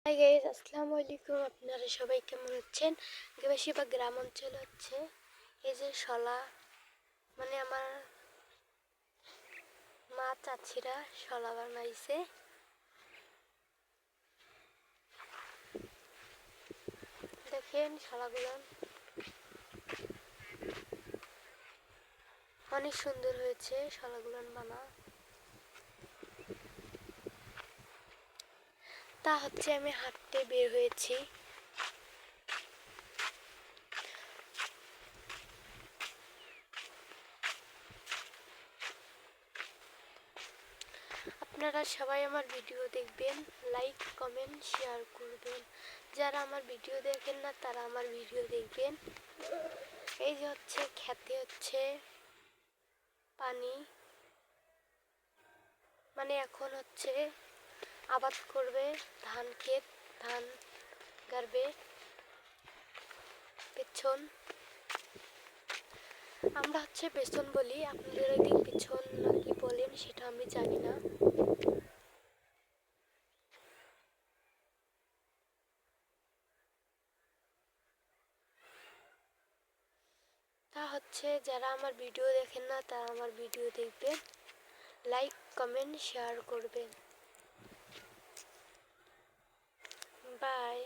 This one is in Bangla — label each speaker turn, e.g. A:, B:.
A: হাই গাইস, আসসালামু আলাইকুম। আপনারা সবাই কেমন আছেন? বেশিরভাগ গ্রাম অঞ্চল হচ্ছে এই যে শলা, মানে আমার মা চাচিরা শলা বানাইছে। দেখেন শলাগুলো অনেক সুন্দর হয়েছে। শলাগুলো বানা তা হচ্ছে আমি হাঁটতে বের হয়েছি। আপনারা সবাই আমার ভিডিও দেখবেন, লাইক কমেন্ট শেয়ার করবেন। যারা আমার ভিডিও দেখেন না তারা আমার ভিডিও দেখবেন। এই যে হচ্ছে খেতে হচ্ছে পানি, মানে এখন হচ্ছে আবাদ করবে, ধান ক্ষেত, ধান গাড়বে। পেছন, আমরা হচ্ছে পেছন বলি, আপনাদের ওইদিক পেছন নাকি বলেন সেটা আমি জানি না। তা হচ্ছে যারা আমার ভিডিও দেখেন না তারা আমার ভিডিও দেখবেন, লাইক কমেন্ট শেয়ার করবেন। বাই।